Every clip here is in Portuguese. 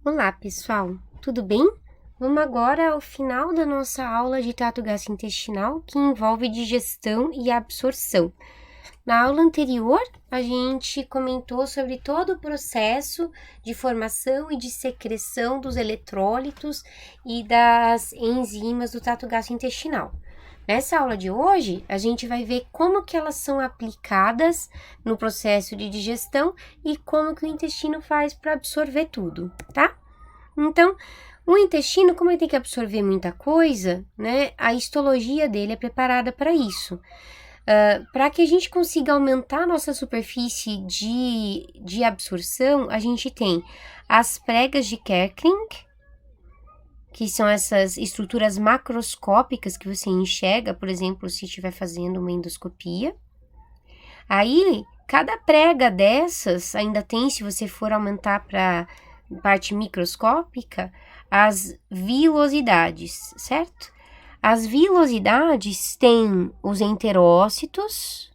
Olá, pessoal, tudo bem? Vamos agora ao final da nossa aula de trato gastrointestinal, que envolve digestão e absorção. Na aula anterior, a gente comentou sobre todo o processo de formação e de secreção dos eletrólitos e das enzimas do trato gastrointestinal. Nessa aula de hoje, a gente vai ver como que elas são aplicadas no processo de digestão e como que o intestino faz para absorver tudo, tá? Então, o intestino, como ele tem que absorver muita coisa, né? A histologia dele é preparada para isso. Para que a gente consiga aumentar a nossa superfície de absorção, a gente tem as pregas de Kerkring, que são essas estruturas macroscópicas que você enxerga, por exemplo, se estiver fazendo uma endoscopia. Aí, cada prega dessas ainda tem, se você for aumentar para parte microscópica, as vilosidades, certo? As vilosidades têm os enterócitos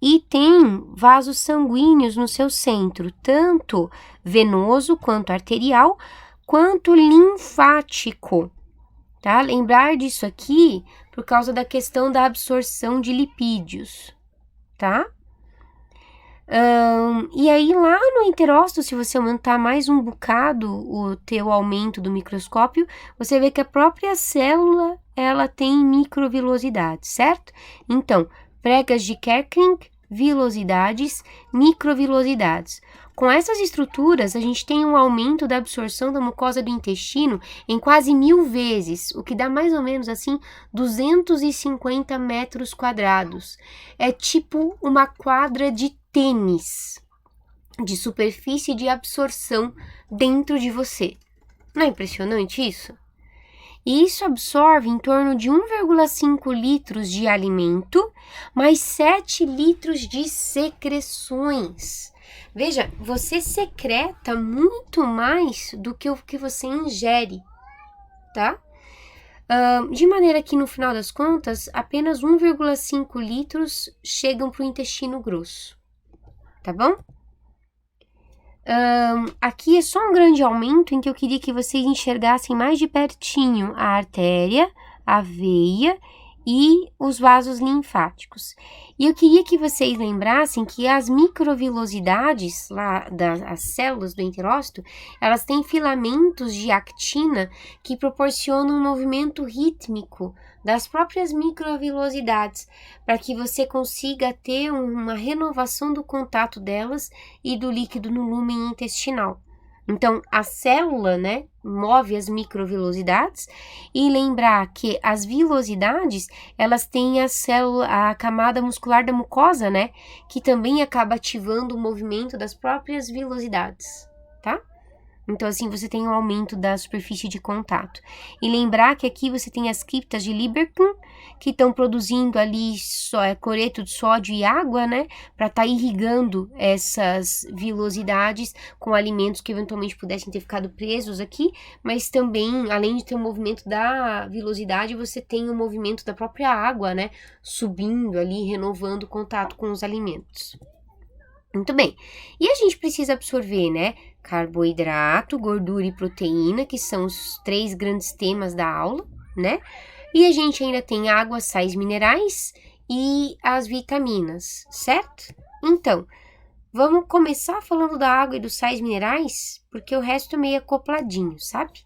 e tem vasos sanguíneos no seu centro, tanto venoso quanto arterial, quanto linfático, tá? Lembrar disso aqui por causa da questão da absorção de lipídios, tá? E aí lá no enterócito, se você aumentar mais um bocado o teu aumento do microscópio, você vê que a própria célula, ela tem microvilosidades, certo? Então, pregas de Kerkring, vilosidades, microvilosidades. Com essas estruturas, a gente tem um aumento da absorção da mucosa do intestino em quase 1000 vezes, o que dá mais ou menos assim 250 metros quadrados. É tipo uma quadra de tênis de superfície de absorção dentro de você. Não é impressionante isso? E isso absorve em torno de 1,5 litros de alimento, mais 7 litros de secreções. Veja, você secreta muito mais do que o que você ingere, tá? De maneira que, no final das contas, apenas 1,5 litros chegam para o intestino grosso, tá bom? Aqui é só um grande aumento em que eu queria que vocês enxergassem mais de pertinho a artéria, a veia e os vasos linfáticos. E eu queria que vocês lembrassem que as microvilosidades lá das células do enterócito, elas têm filamentos de actina que proporcionam um movimento rítmico das próprias microvilosidades, para que você consiga ter uma renovação do contato delas e do líquido no lúmen intestinal. Então, a célula, né, move as microvilosidades, e lembrar que as vilosidades, elas têm a camada muscular da mucosa, né, que também acaba ativando o movimento das próprias vilosidades, tá? Então, assim, você tem um aumento da superfície de contato. E lembrar que aqui você tem as criptas de Lieberkühn, que estão produzindo ali cloreto de sódio e água, né? Para estar irrigando essas vilosidades com alimentos que eventualmente pudessem ter ficado presos aqui. Mas também, além de ter o movimento da vilosidade, você tem o movimento da própria água, né? Subindo ali, renovando o contato com os alimentos. Muito bem. E a gente precisa absorver, né? Carboidrato, gordura e proteína, que são os 3 grandes temas da aula, né? E a gente ainda tem água, sais minerais e as vitaminas, certo? Então, vamos começar falando da água e dos sais minerais, porque o resto é meio acopladinho, sabe?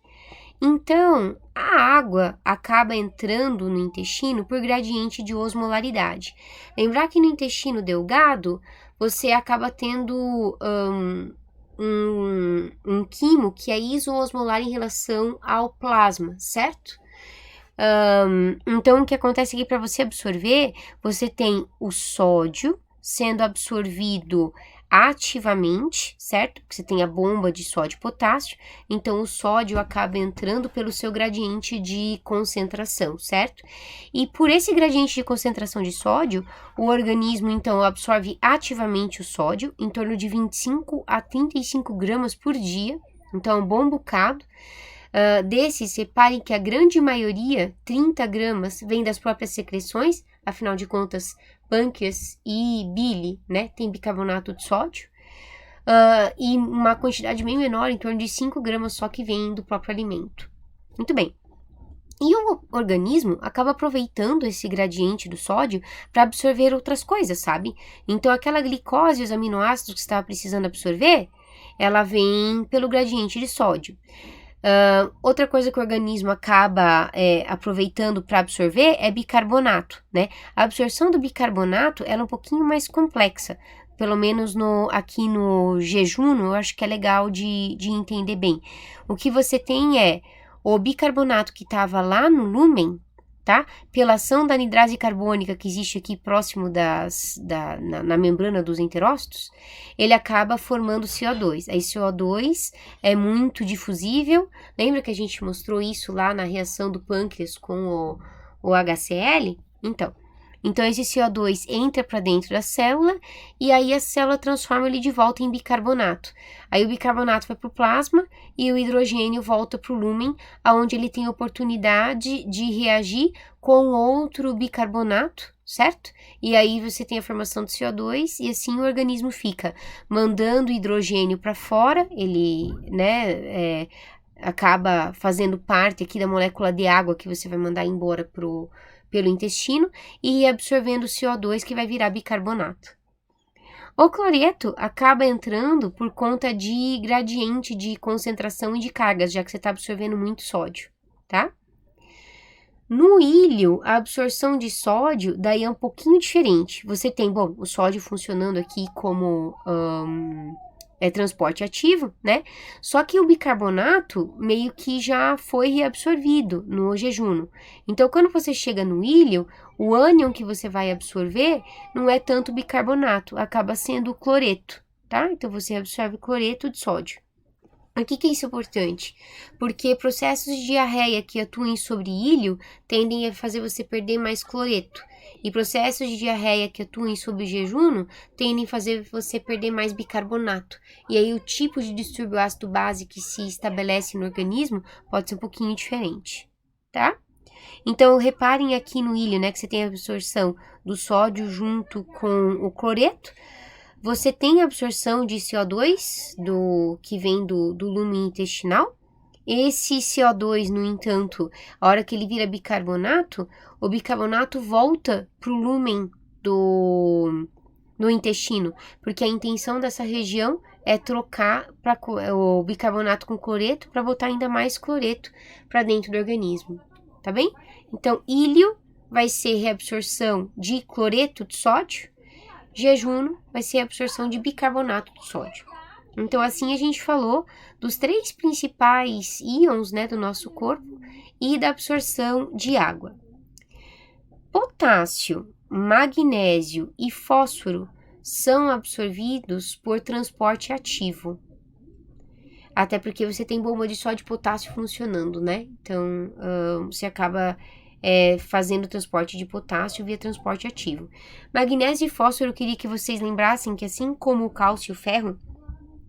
Então, a água acaba entrando no intestino por gradiente de osmolaridade. Lembrar que no intestino delgado, você acaba tendo um quimo que é isoosmolar em relação ao plasma, certo? Então, o que acontece aqui para você absorver, você tem o sódio sendo absorvido ativamente, certo? Porque você tem a bomba de sódio e potássio, então o sódio acaba entrando pelo seu gradiente de concentração, certo? E por esse gradiente de concentração de sódio, o organismo então absorve ativamente o sódio, em torno de 25 a 35 gramas por dia, então é um bom bocado. Desses, reparem que a grande maioria, 30 gramas, vem das próprias secreções, afinal de contas, pâncreas e bile, né, tem bicarbonato de sódio. e uma quantidade bem menor, em torno de 5 gramas só, que vem do próprio alimento. Muito bem. E o organismo acaba aproveitando esse gradiente do sódio para absorver outras coisas, sabe? Então, aquela glicose e os aminoácidos que você estava precisando absorver, ela vem pelo gradiente de sódio. Outra coisa que o organismo acaba aproveitando para absorver é bicarbonato, né? A absorção do bicarbonato ela é um pouquinho mais complexa. Pelo menos aqui no jejum, eu acho que é legal de entender bem. O que você tem é o bicarbonato que estava lá no lúmen, tá? Pela ação da anidrase carbônica que existe aqui próximo na membrana dos enterócitos, ele acaba formando CO2. Aí CO2 é muito difusível. Lembra que a gente mostrou isso lá na reação do pâncreas com o HCl? Então esse CO2 entra para dentro da célula e aí a célula transforma ele de volta em bicarbonato. Aí o bicarbonato vai para o plasma e o hidrogênio volta para o lúmen, onde ele tem a oportunidade de reagir com outro bicarbonato, certo? E aí você tem a formação de CO2 e assim o organismo fica mandando hidrogênio para fora, ele, acaba fazendo parte aqui da molécula de água que você vai mandar embora pelo intestino e absorvendo o CO2 que vai virar bicarbonato. O cloreto acaba entrando por conta de gradiente de concentração e de cargas, já que você está absorvendo muito sódio, tá? No íleo, a absorção de sódio daí é um pouquinho diferente. Você tem, o sódio funcionando aqui como transporte ativo, né? Só que o bicarbonato meio que já foi reabsorvido no jejum. Então, quando você chega no íleo, o ânion que você vai absorver não é tanto bicarbonato, acaba sendo o cloreto, tá? Então, você absorve cloreto de sódio. Por que é isso importante? Porque processos de diarreia que atuem sobre íleo tendem a fazer você perder mais cloreto. E processos de diarreia que atuem sobre o jejum tendem a fazer você perder mais bicarbonato. E aí o tipo de distúrbio ácido-base que se estabelece no organismo pode ser um pouquinho diferente, tá? Então, reparem aqui no íleo, né, que você tem a absorção do sódio junto com o cloreto. Você tem a absorção de CO2 que vem do lúmen intestinal. Esse CO2, no entanto, a hora que ele vira bicarbonato, o bicarbonato volta para o lúmen do intestino, porque a intenção dessa região é trocar o bicarbonato com cloreto para botar ainda mais cloreto para dentro do organismo, tá bem? Então, íleo vai ser reabsorção de cloreto de sódio, jejum vai ser a absorção de bicarbonato de sódio. Então, assim a gente falou dos 3 principais íons, né, do nosso corpo e da absorção de água. Potássio, magnésio e fósforo são absorvidos por transporte ativo. Até porque você tem bomba de sódio e potássio funcionando, né? Então, você acaba fazendo transporte de potássio via transporte ativo. Magnésio e fósforo, eu queria que vocês lembrassem que, assim como o cálcio e o ferro,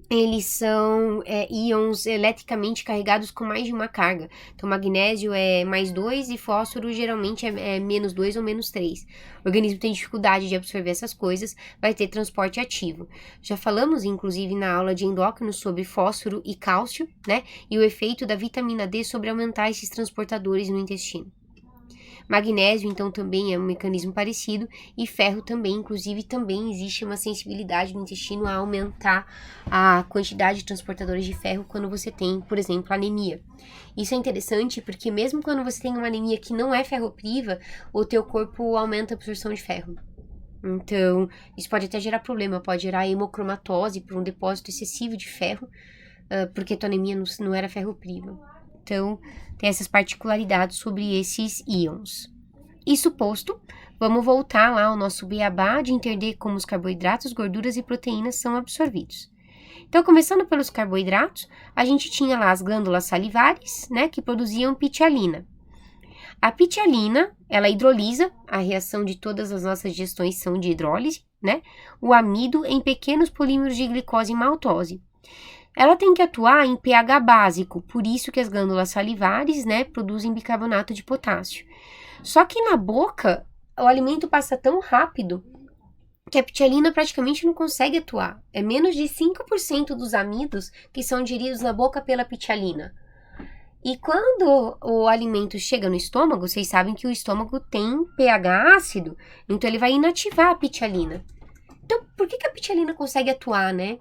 eles são íons eletricamente carregados com mais de uma carga. Então, magnésio é mais 2 e fósforo geralmente é menos 2 ou menos 3. O organismo tem dificuldade de absorver essas coisas, vai ter transporte ativo. Já falamos, inclusive, na aula de endócrinos sobre fósforo e cálcio, né? E o efeito da vitamina D sobre aumentar esses transportadores no intestino. Magnésio, então, também é um mecanismo parecido, e ferro também, inclusive, também existe uma sensibilidade no intestino a aumentar a quantidade de transportadores de ferro quando você tem, por exemplo, anemia. Isso é interessante porque mesmo quando você tem uma anemia que não é ferropriva, o teu corpo aumenta a absorção de ferro. Então, isso pode até gerar problema, pode gerar hemocromatose por um depósito excessivo de ferro, porque tua anemia não era ferropriva. Então, tem essas particularidades sobre esses íons. Isso posto, vamos voltar lá ao nosso beabá de entender como os carboidratos, gorduras e proteínas são absorvidos. Então, começando pelos carboidratos, a gente tinha lá as glândulas salivares, né, que produziam pitialina. A pitialina, ela hidrolisa, a reação de todas as nossas digestões são de hidrólise, né, o amido em pequenos polímeros de glicose e maltose. Ela tem que atuar em pH básico, por isso que as glândulas salivares, né, produzem bicarbonato de potássio. Só que na boca, o alimento passa tão rápido que a pitialina praticamente não consegue atuar. É menos de 5% dos amidos que são digeridos na boca pela pitialina. E quando o alimento chega no estômago, vocês sabem que o estômago tem pH ácido, então ele vai inativar a pitialina. Então, por que a pitialina consegue atuar, né?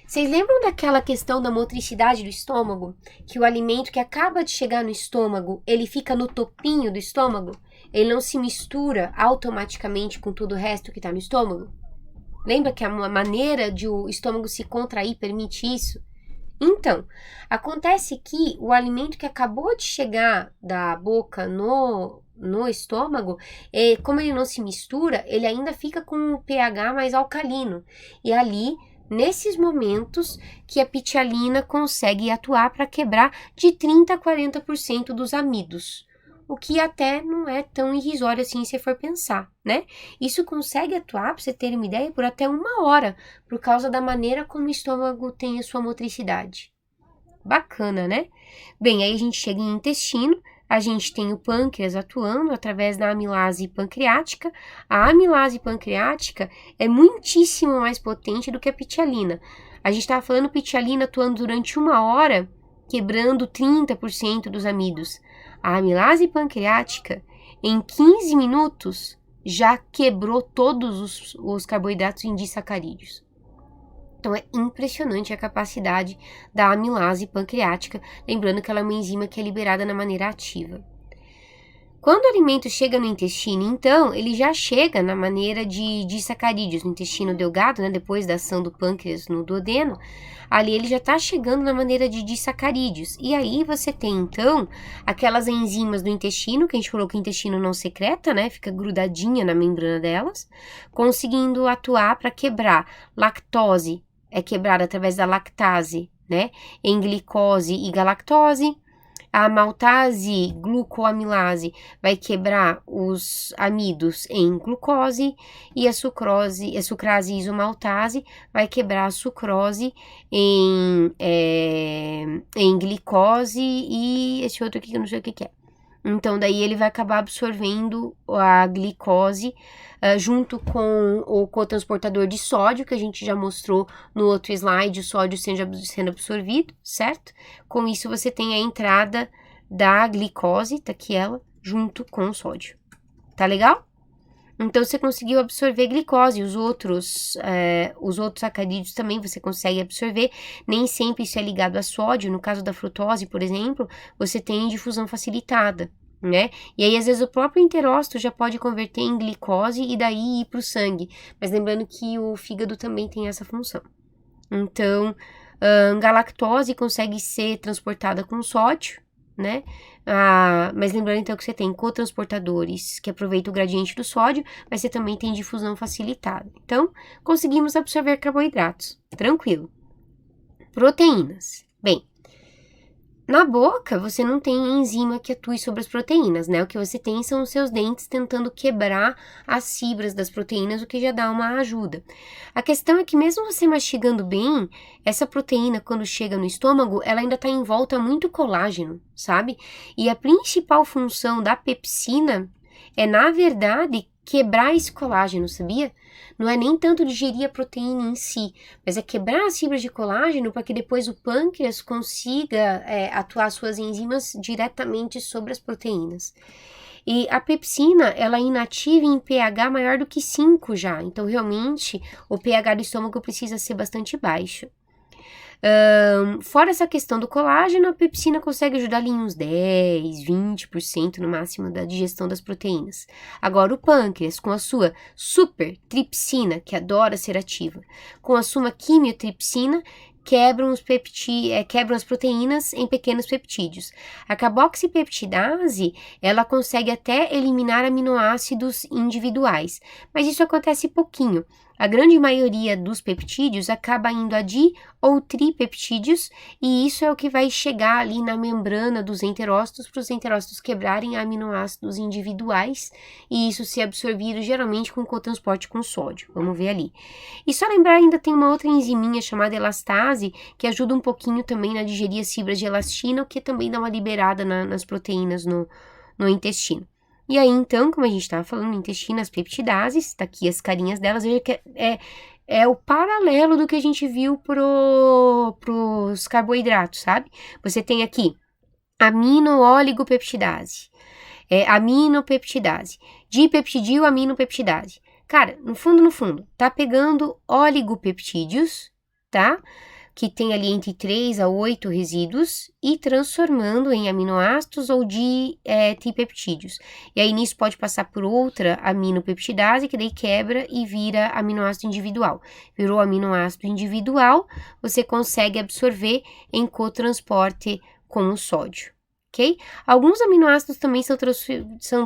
Vocês lembram daquela questão da motricidade do estômago? Que o alimento que acaba de chegar no estômago, ele fica no topinho do estômago? Ele não se mistura automaticamente com todo o resto que está no estômago? Lembra que a maneira de o estômago se contrair permite isso? Então, acontece que o alimento que acabou de chegar da boca no estômago, como ele não se mistura, ele ainda fica com um pH mais alcalino. E ali, nesses momentos, que a pitialina consegue atuar para quebrar de 30% a 40% dos amidos. O que até não é tão irrisório assim se for pensar, né? Isso consegue atuar, para você ter uma ideia, por até 1 hora, por causa da maneira como o estômago tem a sua motricidade. Bacana, né? Bem, aí a gente chega em intestino, a gente tem o pâncreas atuando através da amilase pancreática. A amilase pancreática é muitíssimo mais potente do que a pitialina. A gente estava falando pitialina atuando durante 1 hora, quebrando 30% dos amidos. A amilase pancreática, em 15 minutos, já quebrou todos os carboidratos indisacarídeos. Então, é impressionante a capacidade da amilase pancreática, lembrando que ela é uma enzima que é liberada na maneira ativa. Quando o alimento chega no intestino, então, ele já chega na maneira de disacarídeos, no intestino delgado, né, depois da ação do pâncreas no duodeno, ali ele já está chegando na maneira de disacarídeos. E aí você tem, então, aquelas enzimas do intestino, que a gente falou que o intestino não secreta, né, fica grudadinha na membrana delas, conseguindo atuar para quebrar lactose, é quebrada através da lactase, né, em glicose e galactose. A maltase glucoamilase vai quebrar os amidos em glucose e a sucrase isomaltase vai quebrar a sucrose em glicose e esse outro aqui que eu não sei o que é. Então, daí ele vai acabar absorvendo a glicose junto com o cotransportador de sódio, que a gente já mostrou no outro slide, o sódio sendo absorvido, certo? Com isso, você tem a entrada da glicose, tá aqui ela, junto com o sódio. Tá legal? Então, você conseguiu absorver glicose, os outros sacarídeos também você consegue absorver, nem sempre isso é ligado a sódio, no caso da frutose, por exemplo, você tem difusão facilitada, né? E aí, às vezes, o próprio enterócito já pode converter em glicose e daí ir para o sangue, mas lembrando que o fígado também tem essa função. Então, galactose consegue ser transportada com sódio, né? Mas lembrando então que você tem cotransportadores que aproveitam o gradiente do sódio, mas você também tem difusão facilitada. Então, conseguimos absorver carboidratos, tranquilo. Proteínas. Bem, na boca você não tem enzima que atue sobre as proteínas, né? O que você tem são os seus dentes tentando quebrar as fibras das proteínas, o que já dá uma ajuda. A questão é que mesmo você mastigando bem, essa proteína quando chega no estômago, ela ainda está envolta a muito colágeno, sabe? E a principal função da pepsina é, na verdade, quebrar esse colágeno, sabia? Não é nem tanto digerir a proteína em si, mas é quebrar as fibras de colágeno para que depois o pâncreas consiga atuar suas enzimas diretamente sobre as proteínas. E a pepsina, ela é inativa em pH maior do que 5 já, então realmente o pH do estômago precisa ser bastante baixo. Fora essa questão do colágeno, a pepsina consegue ajudar ali em uns 10, 20% no máximo da digestão das proteínas. Agora, o pâncreas, com a sua super tripsina, que adora ser ativa, com a sua quimiotripsina, quebram as proteínas em pequenos peptídeos. A carboxipeptidase, ela consegue até eliminar aminoácidos individuais, mas isso acontece pouquinho. A grande maioria dos peptídeos acaba indo a di ou tripeptídeos, e isso é o que vai chegar ali na membrana dos enterócitos para os enterócitos quebrarem aminoácidos individuais e isso ser absorvido geralmente com cotransporte com sódio. Vamos ver ali. E só lembrar, ainda tem uma outra enziminha chamada elastase, que ajuda um pouquinho também a digerir as fibras de elastina, o que também dá uma liberada nas proteínas no intestino. E aí, então, como a gente estava falando, no intestino, as peptidases, tá aqui as carinhas delas, veja que é o paralelo do que a gente viu pros carboidratos, sabe? Você tem aqui amino-oligopeptidase, aminopeptidase, dipeptidil aminopeptidase. Cara, no fundo, tá pegando oligopeptídeos, tá? Que tem ali entre 3 a 8 resíduos e transformando em aminoácidos ou tripeptídeos. E aí nisso pode passar por outra aminopeptidase, que daí quebra e vira aminoácido individual. Virou aminoácido individual, você consegue absorver em cotransporte com o sódio. Ok? Alguns aminoácidos também são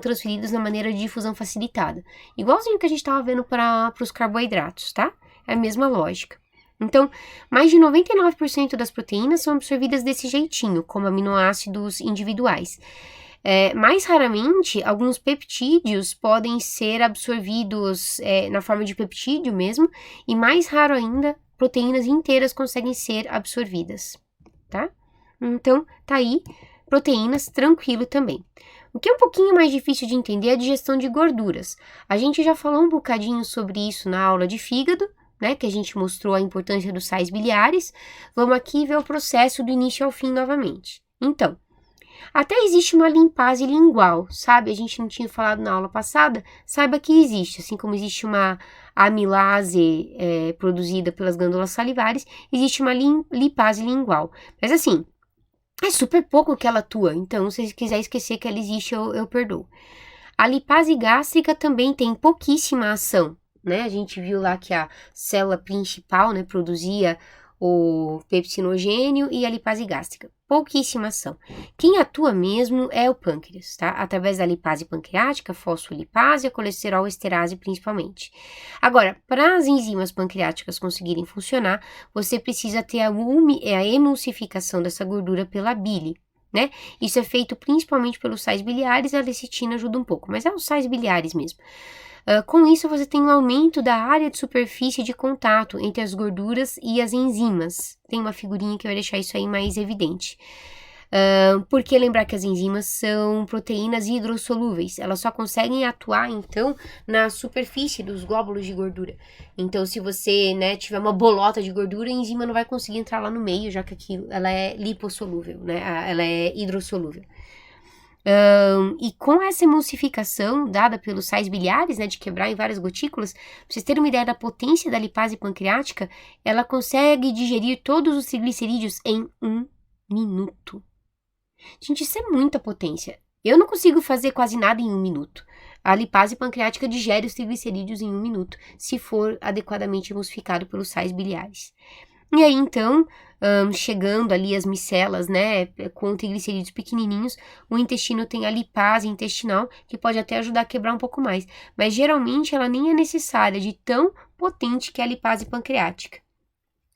transferidos na maneira de difusão facilitada. Igualzinho que a gente estava vendo para os carboidratos, tá? É a mesma lógica. Então, mais de 99% das proteínas são absorvidas desse jeitinho, como aminoácidos individuais. Mais raramente, alguns peptídeos podem ser absorvidos na forma de peptídeo mesmo, e mais raro ainda, proteínas inteiras conseguem ser absorvidas, tá? Então, tá aí, proteínas, tranquilo também. O que é um pouquinho mais difícil de entender é a digestão de gorduras. A gente já falou um bocadinho sobre isso na aula de fígado, né, que a gente mostrou a importância dos sais biliares. Vamos aqui ver o processo do início ao fim novamente. Então, até existe uma limpase lingual, sabe? A gente não tinha falado na aula passada, saiba que existe, assim como existe uma amilase produzida pelas glândulas salivares, existe uma lipase lingual. Mas assim, é super pouco que ela atua, então se você quiser esquecer que ela existe, eu perdoo. A lipase gástrica também tem pouquíssima ação, né? A gente viu lá que a célula principal, né, produzia o pepsinogênio e a lipase gástrica. Pouquíssima ação. Quem atua mesmo é o pâncreas, tá? Através da lipase pancreática, fosfolipase, a colesterol esterase principalmente. Agora, para as enzimas pancreáticas conseguirem funcionar, você precisa ter a emulsificação dessa gordura pela bile, né? Isso é feito principalmente pelos sais biliares, a lecitina ajuda um pouco, mas é os sais biliares mesmo. Com isso, você tem um aumento da área de superfície de contato entre as gorduras e as enzimas. Tem uma figurinha que vai deixar isso aí mais evidente. Porque lembrar que as enzimas são proteínas hidrossolúveis, elas só conseguem atuar, então, na superfície dos glóbulos de gordura. Então, se você, né, tiver uma bolota de gordura, a enzima não vai conseguir entrar lá no meio, já que ela é lipossolúvel, né, ela é hidrossolúvel. E com essa emulsificação dada pelos sais biliares, né, de quebrar em várias gotículas, pra vocês terem uma ideia da potência da lipase pancreática, ela consegue digerir todos os triglicerídeos em 1 minuto. Gente, isso é muita potência. Eu não consigo fazer quase nada em 1 minuto. A lipase pancreática digere os triglicerídeos em 1 minuto, se for adequadamente emulsificado pelos sais biliares. E aí, então, chegando ali as micelas, né, com triglicerídeos pequenininhos, o intestino tem a lipase intestinal, que pode até ajudar a quebrar um pouco mais, mas geralmente ela nem é necessária, de tão potente que é a lipase pancreática.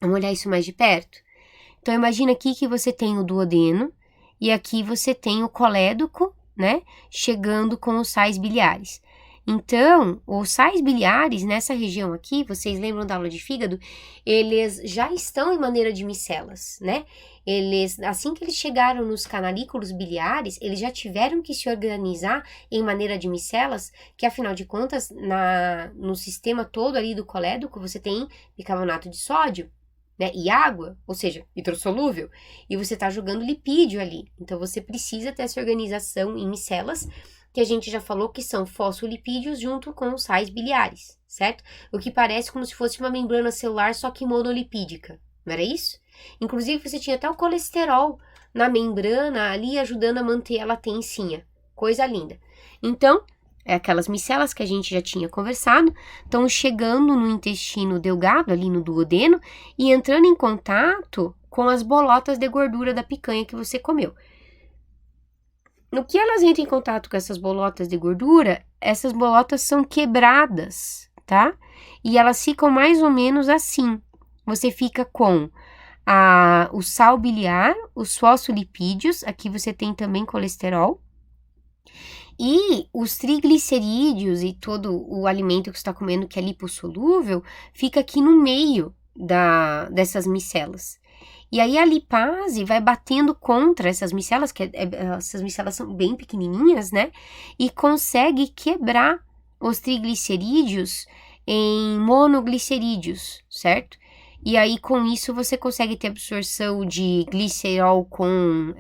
Vamos olhar isso mais de perto? Então, imagina aqui que você tem o duodeno, e aqui você tem o colédoco, né, chegando com os sais biliares. Então, os sais biliares nessa região aqui, vocês lembram da aula de fígado? Eles já estão em maneira de micelas, né? Assim que eles chegaram nos canalículos biliares, eles já tiveram que se organizar em maneira de micelas, que afinal de contas, no sistema todo ali do colédoco, você tem bicarbonato de sódio, né, e água, ou seja, hidrossolúvel, e você está jogando lipídio ali. Então, você precisa ter essa organização em micelas, que a gente já falou que são fosfolipídios junto com os sais biliares, certo? O que parece como se fosse uma membrana celular, só que monolipídica, não era isso? Inclusive, você tinha até o colesterol na membrana ali, ajudando a manter a latencinha. Coisa linda. Então, aquelas micelas que a gente já tinha conversado, estão chegando no intestino delgado, ali no duodeno, e entrando em contato com as bolotas de gordura da picanha que você comeu. No que elas entram em contato com essas bolotas de gordura, essas bolotas são quebradas, tá? E elas ficam mais ou menos assim. Você fica com o sal biliar, os fosfolipídios, aqui você tem também colesterol, e os triglicerídeos e todo o alimento que você está comendo que é lipossolúvel, fica aqui no meio dessas micelas. E aí a lipase vai batendo contra essas micelas, essas micelas são bem pequenininhas, né? E consegue quebrar os triglicerídeos em monoglicerídeos, certo? E aí, com isso, você consegue ter absorção de glicerol com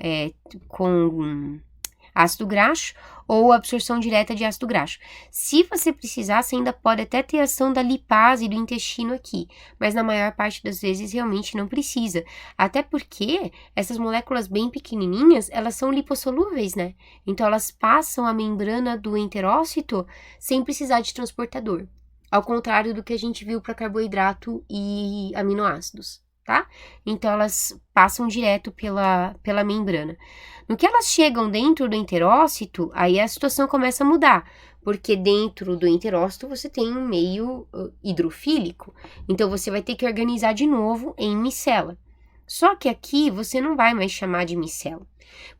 ácido graxo ou absorção direta de ácido graxo. Se você precisar, você ainda pode até ter ação da lipase do intestino aqui, mas na maior parte das vezes realmente não precisa. Até porque essas moléculas bem pequenininhas, elas são lipossolúveis, né? Então, elas passam a membrana do enterócito sem precisar de transportador. Ao contrário do que a gente viu para carboidrato e aminoácidos, tá? Então, elas passam direto pela membrana. No que elas chegam dentro do enterócito, aí a situação começa a mudar, porque dentro do enterócito você tem um meio hidrofílico, então você vai ter que organizar de novo em micela. Só que aqui você não vai mais chamar de micela,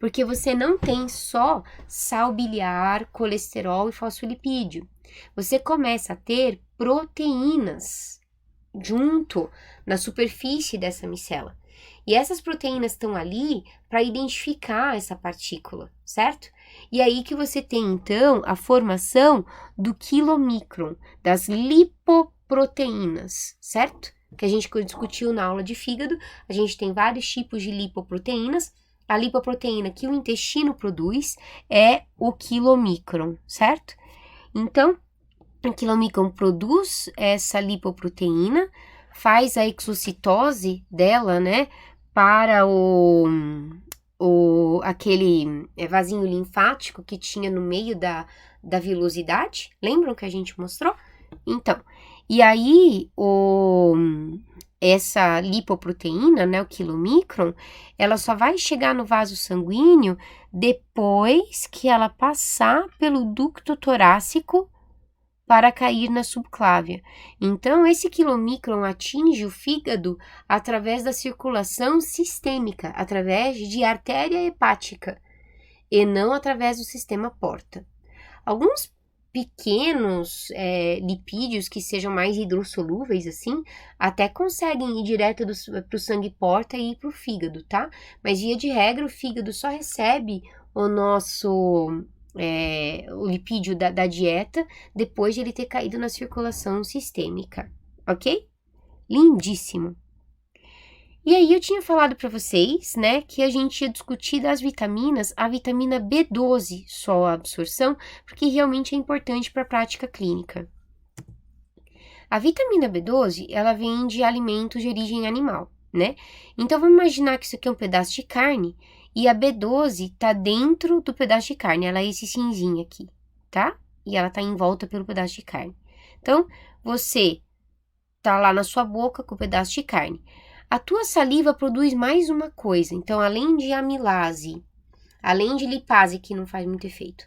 porque você não tem só sal biliar, colesterol e fosfolipídio. Você começa a ter proteínas junto na superfície dessa micela. E essas proteínas estão ali para identificar essa partícula, certo? E aí que você tem, então, a formação do quilomicron, das lipoproteínas, certo? Que a gente discutiu na aula de fígado, a gente tem vários tipos de lipoproteínas. A lipoproteína que o intestino produz é o quilomicron, certo? Então, o quilomicron produz essa lipoproteína, faz a exocitose dela, né, para aquele vasinho linfático que tinha no meio da vilosidade. Lembram que a gente mostrou? Então, e aí essa lipoproteína, né, o quilomicron, ela só vai chegar no vaso sanguíneo depois que ela passar pelo ducto torácico para cair na subclávia. Então, esse quilomicron atinge o fígado através da circulação sistêmica, através de artéria hepática, e não através do sistema porta. Alguns pequenos lipídios que sejam mais hidrossolúveis, assim, até conseguem ir direto para o sangue porta e ir para o fígado, tá? Mas, via de regra, o fígado só recebe o lipídio da dieta depois de ele ter caído na circulação sistêmica, ok? Lindíssimo! E aí eu tinha falado para vocês, né, que a gente ia discutir das vitaminas, a vitamina B12 só a absorção, porque realmente é importante para a prática clínica. A vitamina B12, ela vem de alimentos de origem animal, né? Então vamos imaginar que isso aqui é um pedaço de carne e a B12 tá dentro do pedaço de carne, ela é esse cinzinho aqui, tá? E ela tá em volta pelo pedaço de carne. Então, você tá lá na sua boca com o pedaço de carne. A tua saliva produz mais uma coisa, então além de amilase, além de lipase, que não faz muito efeito,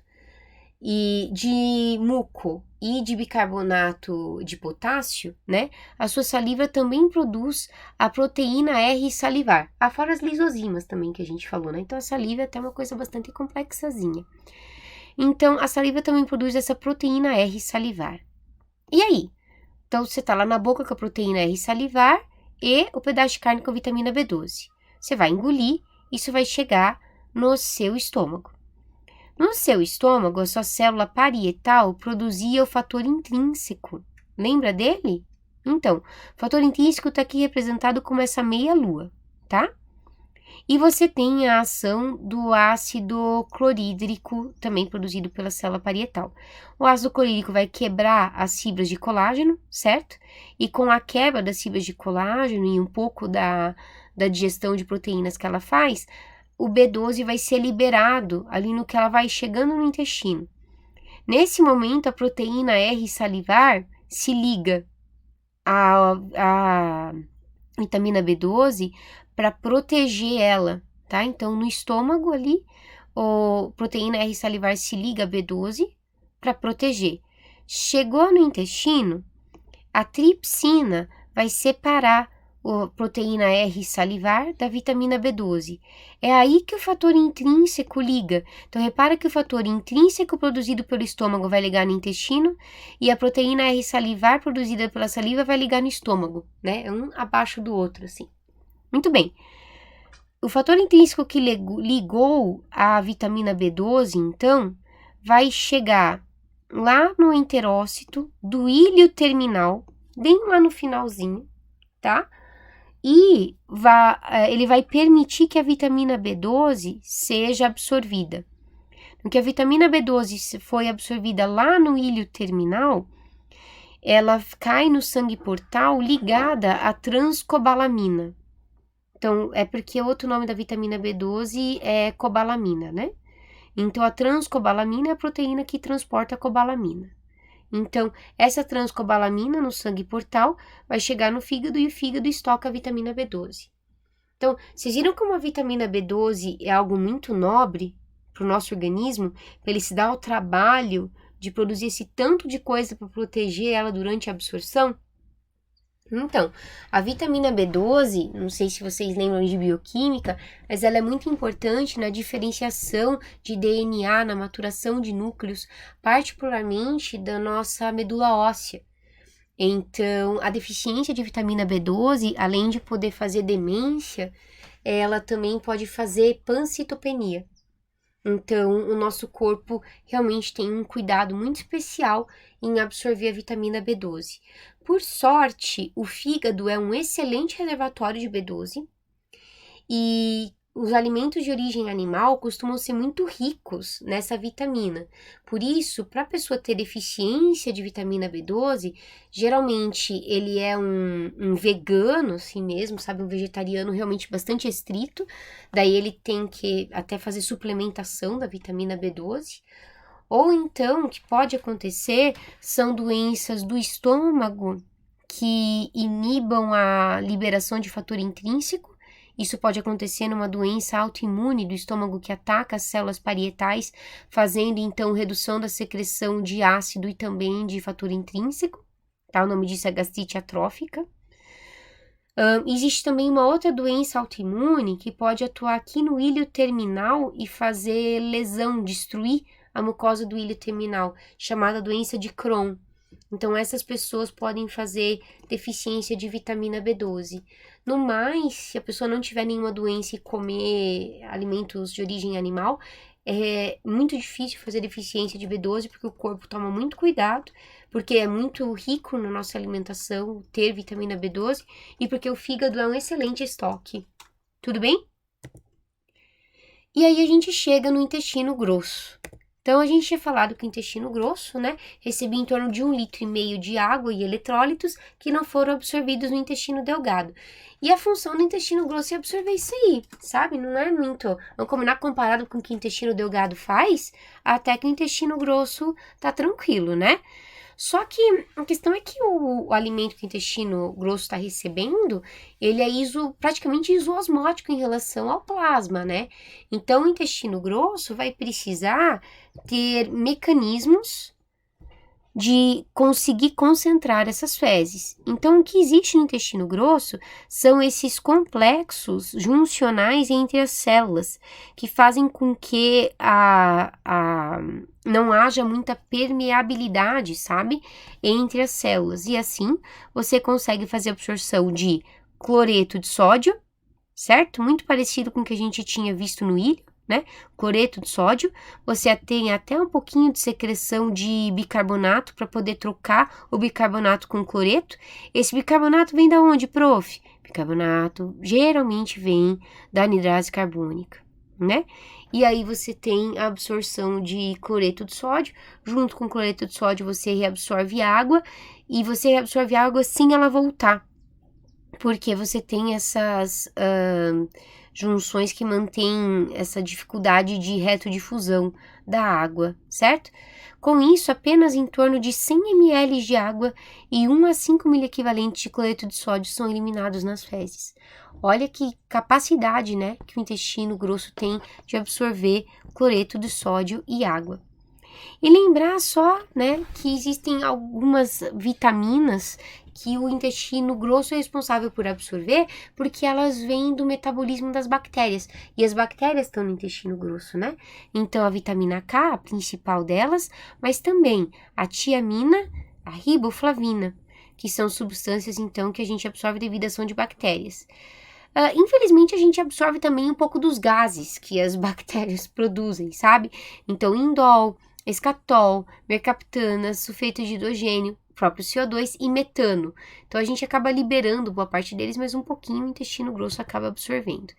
e de muco e de bicarbonato de potássio, né? A sua saliva também produz a proteína R salivar, afora as lisozimas também que a gente falou, né? Então a saliva é até uma coisa bastante complexazinha. Então a saliva também produz essa proteína R salivar. E aí? Então você tá lá na boca com a proteína R salivar e o pedaço de carne com vitamina B12. Você vai engolir, isso vai chegar no seu estômago. No seu estômago, a sua célula parietal produzia o fator intrínseco. Lembra dele? Então, o fator intrínseco está aqui representado como essa meia-lua, tá? E você tem a ação do ácido clorídrico, também produzido pela célula parietal. O ácido clorídrico vai quebrar as fibras de colágeno, certo? E com a quebra das fibras de colágeno e um pouco da digestão de proteínas que ela faz, o B12 vai ser liberado ali no que ela vai chegando no intestino. Nesse momento, a proteína R salivar se liga à vitamina B12 para proteger ela, tá? Então, no estômago ali, a proteína R salivar se liga a B12 para proteger. Chegou no intestino, a tripsina vai separar a proteína R salivar da vitamina B12. É aí que o fator intrínseco liga. Então, repara que o fator intrínseco produzido pelo estômago vai ligar no intestino e a proteína R salivar produzida pela saliva vai ligar no estômago, né? Um abaixo do outro, assim. Muito bem. O fator intrínseco que ligou a vitamina B12, então, vai chegar lá no enterócito do íleo terminal, bem lá no finalzinho, tá? E ele vai permitir que a vitamina B12 seja absorvida. Porque a vitamina B12 foi absorvida lá no íleo terminal, ela cai no sangue portal ligada à transcobalamina. Então, é porque outro nome da vitamina B12 é cobalamina, né? Então, a transcobalamina é a proteína que transporta a cobalamina. Então, essa transcobalamina no sangue portal vai chegar no fígado e o fígado estoca a vitamina B12. Então, vocês viram como a vitamina B12 é algo muito nobre para o nosso organismo, para ele se dar o trabalho de produzir esse tanto de coisa para proteger ela durante a absorção? Então, a vitamina B12, não sei se vocês lembram de bioquímica, mas ela é muito importante na diferenciação de DNA, na maturação de núcleos, particularmente da nossa medula óssea. Então, a deficiência de vitamina B12, além de poder fazer demência, ela também pode fazer pancitopenia. Então, o nosso corpo realmente tem um cuidado muito especial em absorver a vitamina B12. Por sorte, o fígado é um excelente reservatório de B12 e os alimentos de origem animal costumam ser muito ricos nessa vitamina. Por isso, para a pessoa ter deficiência de vitamina B12, geralmente ele é um vegano, assim mesmo, sabe? Um vegetariano realmente bastante estrito. Daí ele tem que até fazer suplementação da vitamina B12. Ou então, o que pode acontecer são doenças do estômago que inibam a liberação de fator intrínseco. Isso pode acontecer numa doença autoimune do estômago que ataca as células parietais, fazendo então redução da secreção de ácido e também de fator intrínseco, tá? O nome disso é gastrite atrófica. Existe também uma outra doença autoimune que pode atuar aqui no íleo terminal e fazer lesão, destruir a mucosa do íleo terminal, chamada doença de Crohn. Então, essas pessoas podem fazer deficiência de vitamina B12. No mais, se a pessoa não tiver nenhuma doença e comer alimentos de origem animal, é muito difícil fazer deficiência de B12, porque o corpo toma muito cuidado, porque é muito rico na nossa alimentação ter vitamina B12 e porque o fígado é um excelente estoque. Tudo bem? E aí a gente chega no intestino grosso. Então, a gente tinha falado que o intestino grosso, né, recebia em torno de 1,5 litro de água e eletrólitos que não foram absorvidos no intestino delgado. E a função do intestino grosso é absorver isso aí, sabe? Não é muito, vamos combinar, comparado com o que o intestino delgado faz, até que o intestino grosso tá tranquilo, né? Só que a questão é que o alimento que o intestino grosso está recebendo, ele é praticamente isoosmótico em relação ao plasma, né? Então, o intestino grosso vai precisar ter mecanismos de conseguir concentrar essas fezes. Então, o que existe no intestino grosso são esses complexos juncionais entre as células, que fazem com que não haja muita permeabilidade, sabe, entre as células. E assim, você consegue fazer absorção de cloreto de sódio, certo? Muito parecido com o que a gente tinha visto no íleo, né? Cloreto de sódio. Você tem até um pouquinho de secreção de bicarbonato para poder trocar o bicarbonato com cloreto. Esse bicarbonato vem da onde, prof? Bicarbonato geralmente vem da anidrase carbônica, né? E aí você tem a absorção de cloreto de sódio. Junto com o cloreto de sódio você reabsorve água e você reabsorve água sem ela voltar, porque você tem essas junções que mantêm essa dificuldade de retrodifusão da água, certo? Com isso, apenas em torno de 100 ml de água e 1 a 5 miliequivalentes de cloreto de sódio são eliminados nas fezes. Olha que capacidade, né, que o intestino grosso tem de absorver cloreto de sódio e água. E lembrar só, né, que existem algumas vitaminas que o intestino grosso é responsável por absorver, porque elas vêm do metabolismo das bactérias, e as bactérias estão no intestino grosso, né? Então, a vitamina K, a principal delas, mas também a tiamina, a riboflavina, que são substâncias, então, que a gente absorve devido à ação de bactérias. Infelizmente, a gente absorve também um pouco dos gases que as bactérias produzem, sabe? Então, indol, escatol, mercaptana, sulfeto de hidrogênio, próprio CO2 e metano. Então, a gente acaba liberando boa parte deles, mas um pouquinho o intestino grosso acaba absorvendo.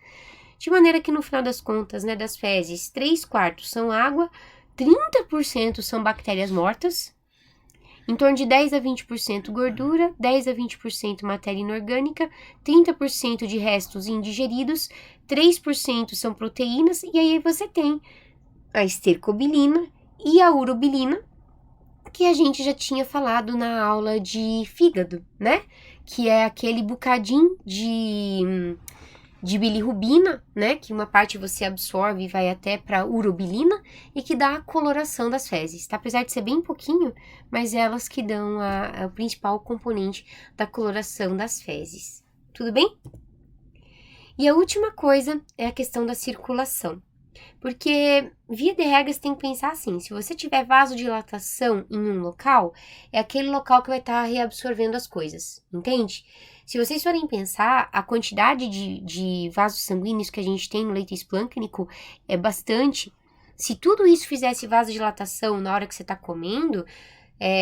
De maneira que, no final das contas, né, das fezes, 3/4 são água, 30% são bactérias mortas, em torno de 10 a 20% gordura, 10 a 20% matéria inorgânica, 30% de restos indigeridos, 3% são proteínas, e aí você tem a estercobilina e a urobilina, que a gente já tinha falado na aula de fígado, né? Que é aquele bocadinho de bilirrubina, né, que uma parte você absorve e vai até para urobilina e que dá a coloração das fezes, tá? Apesar de ser bem pouquinho, mas elas que dão o principal componente da coloração das fezes. Tudo bem? E a última coisa é a questão da circulação. Porque, via de regra, você tem que pensar assim, se você tiver vasodilatação em um local, é aquele local que vai estar reabsorvendo as coisas, entende? Se vocês forem pensar, a quantidade de vasos sanguíneos que a gente tem no leito esplâncnico é bastante. Se tudo isso fizesse vasodilatação na hora que você está comendo,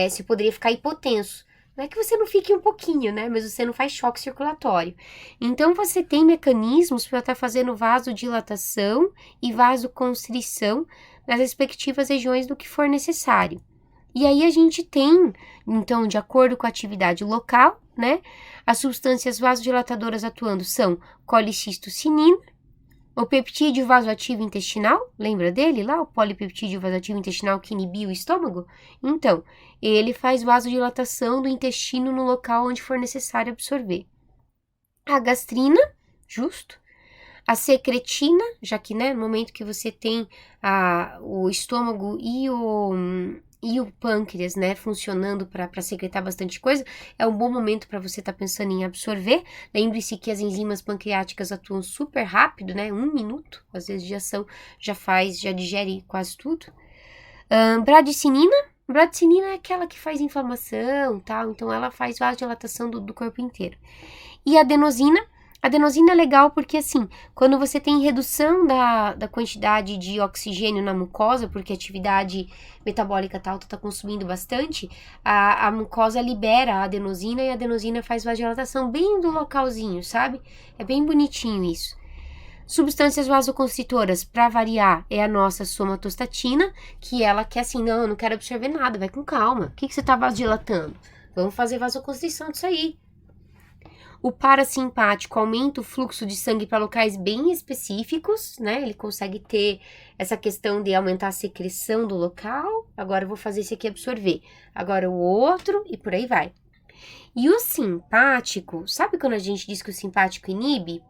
você poderia ficar hipotenso. Não é que você não fique um pouquinho, né? Mas você não faz choque circulatório. Então, você tem mecanismos para estar fazendo vasodilatação e vasoconstrição nas respectivas regiões do que for necessário. E aí, a gente tem, então, de acordo com a atividade local, né? As substâncias vasodilatadoras atuando são colicistocinina, o peptídeo vasoativo intestinal, lembra dele lá? O polipeptídeo vasoativo intestinal que inibiu o estômago? Então, ele faz vasodilatação do intestino no local onde for necessário absorver. A gastrina, justo. A secretina, já que, né, no momento que você tem o estômago e o pâncreas, né, funcionando para secretar bastante coisa, é um bom momento para você estar pensando em absorver. Lembre-se que as enzimas pancreáticas atuam super rápido, né, 1 minuto, às vezes de ação, já digere quase tudo. Bradicinina é aquela que faz inflamação, tal, então ela faz vasodilatação do corpo inteiro. E a adenosina é legal porque, assim, quando você tem redução da quantidade de oxigênio na mucosa, porque a atividade metabólica tal tá consumindo bastante, a mucosa libera a adenosina e a adenosina faz vasodilatação bem do localzinho, sabe? É bem bonitinho isso. Substâncias vasoconstritoras, para variar, é a nossa somatostatina, que ela quer assim, não, eu não quero absorver nada, vai com calma. O que você tá vasodilatando? Vamos fazer vasoconstrição disso aí. O parasimpático aumenta o fluxo de sangue para locais bem específicos, né? Ele consegue ter essa questão de aumentar a secreção do local. Agora eu vou fazer esse aqui absorver. Agora o outro e por aí vai. E o simpático, sabe quando a gente diz que o simpático inibe?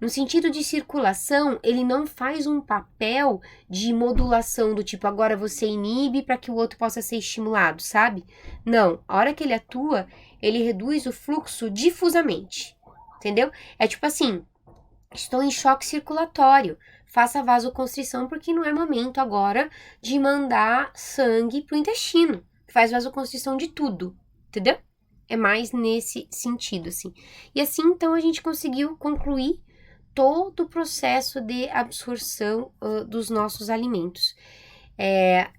No sentido de circulação, ele não faz um papel de modulação do tipo, agora você inibe para que o outro possa ser estimulado, sabe? Não, a hora que ele atua, ele reduz o fluxo difusamente, entendeu? É tipo assim, estou em choque circulatório, faça vasoconstrição porque não é momento agora de mandar sangue pro intestino. Faz vasoconstrição de tudo, entendeu? É mais nesse sentido, assim. E assim, então, a gente conseguiu concluir todo o processo de absorção dos nossos alimentos.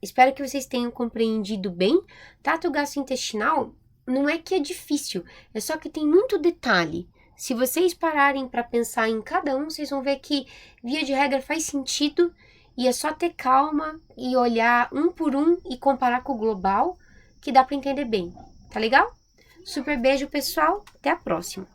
Espero que vocês tenham compreendido bem. Trato gastrointestinal não é que é difícil, é só que tem muito detalhe. Se vocês pararem para pensar em cada um, vocês vão ver que, via de regra, faz sentido e é só ter calma e olhar um por um e comparar com o global, que dá para entender bem. Tá legal? Super beijo, pessoal. Até a próxima.